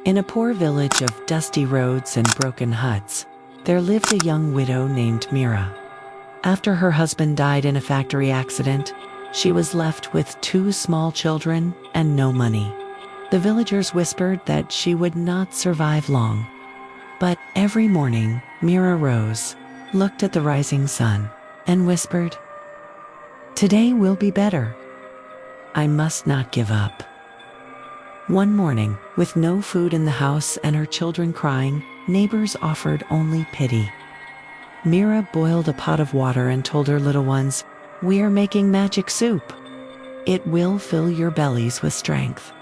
In a poor village of dusty roads and broken huts, there lived a young widow named Meera. After her husband died in a factory accident, she was left with 2 small children and no money. The villagers whispered that she would not survive long. But every morning, Meera rose, looked at the rising sun, and whispered, "Today will be better. I must not give up." One morning, with no food in the house and her children crying, neighbors offered only pity. Meera boiled a pot of water and told her little ones, "We are making magic soup. It will fill your bellies with strength."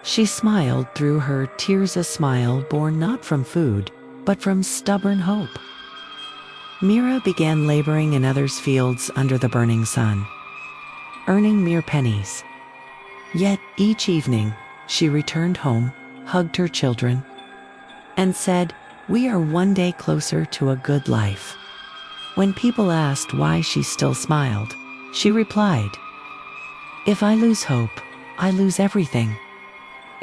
She smiled through her tears, a smile born not from food, but from stubborn hope. Meera began laboring in others' fields under the burning sun, earning mere pennies. Yet each evening, she returned home, hugged her children, and said, "We are one day closer to a good life." When people asked why she still smiled, she replied, "If I lose hope, I lose everything."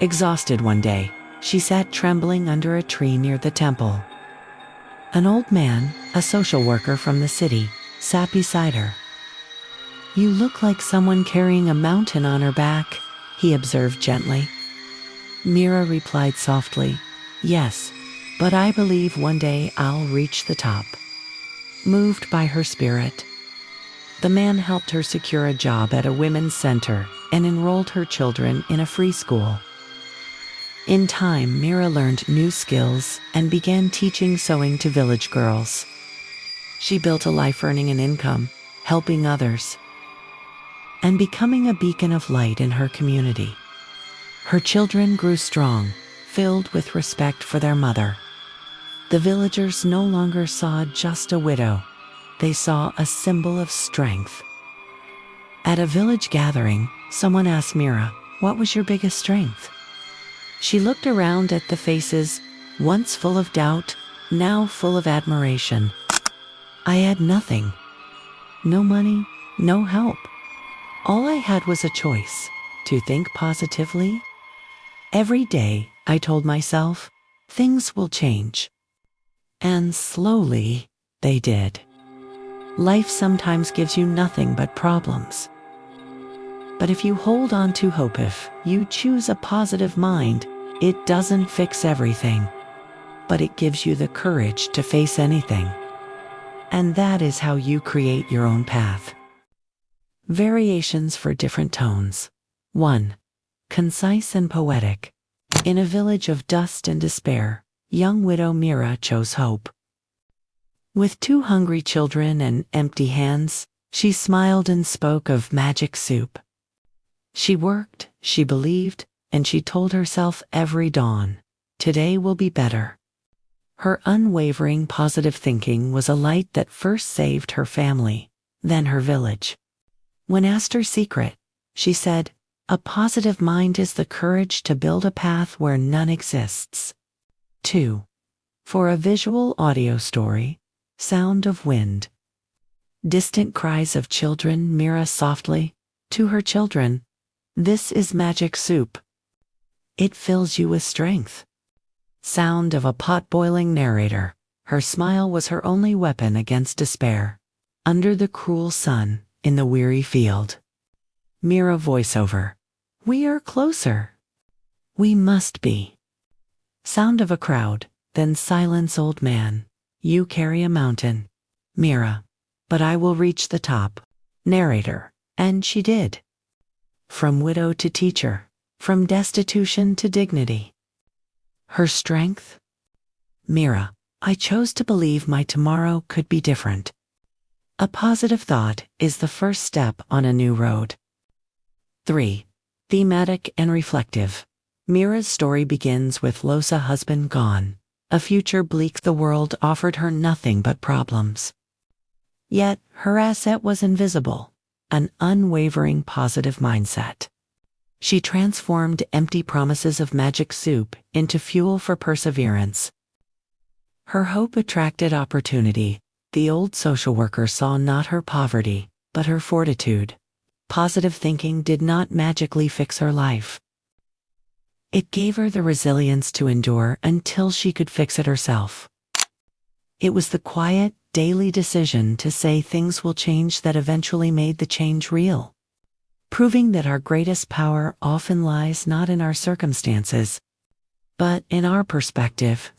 Exhausted one day, she sat trembling under a tree near the temple. An old man, a social worker from the city, sat beside her. "You look like someone carrying a mountain on her back," he observed gently. Meera replied softly, "Yes, but I believe one day I'll reach the top." Moved by her spirit, the man helped her secure a job at a women's center and enrolled her children in a free school. In time, Meera learned new skills and began teaching sewing to village girls. She built a life earning an income, helping others, and becoming a beacon of light in her community. Her children grew strong, filled with respect for their mother. The villagers no longer saw just a widow. They saw a symbol of strength. At a village gathering, someone asked Meera, "What was your biggest strength?" She looked around at the faces, once full of doubt, now full of admiration. "I had nothing. No money, no help. All I had was a choice, to think positively. Every day, I told myself, things will change." And slowly, they did. Life sometimes gives you nothing but problems. But if you hold on to hope, if you choose a positive mind, it doesn't fix everything, but it gives you the courage to face anything. And that is how you create your own path. Variations for different tones. 1. Concise and poetic. In a village of dust and despair, young widow Meera chose hope. With 2 hungry children and empty hands, she smiled and spoke of magic soup. She worked, she believed, and she told herself every dawn, "Today will be better." Her unwavering positive thinking was a light that first saved her family, then her village. When asked her secret, she said, "A positive mind is the courage to build a path where none exists." 2. For a visual audio story, Sound of Wind. Distant cries of children. Meera softly, to her children, "This is magic soup. It fills you with strength." Sound of a pot boiling. Narrator. Her smile was her only weapon against despair. Under the cruel sun, in the weary field. Meera voiceover. "We are closer. We must be." Sound of a crowd, then silence. Old man, "You carry a mountain." Meera. "But I will reach the top." Narrator. And she did. From widow to teacher. From destitution to dignity. Her strength? Meera. "I chose to believe my tomorrow could be different." A positive thought is the first step on a new road. 3. Thematic and reflective. Meera's story begins with Losa husband gone, a future bleak. The world offered her nothing but problems. Yet her asset was invisible, an unwavering positive mindset. She transformed empty promises of magic soup into fuel for perseverance. Her hope attracted opportunity. The old social worker saw not her poverty, but her fortitude. Positive thinking did not magically fix her life. It gave her the resilience to endure until she could fix it herself. It was the quiet, daily decision to say things will change that eventually made the change real, proving that our greatest power often lies not in our circumstances, but in our perspective.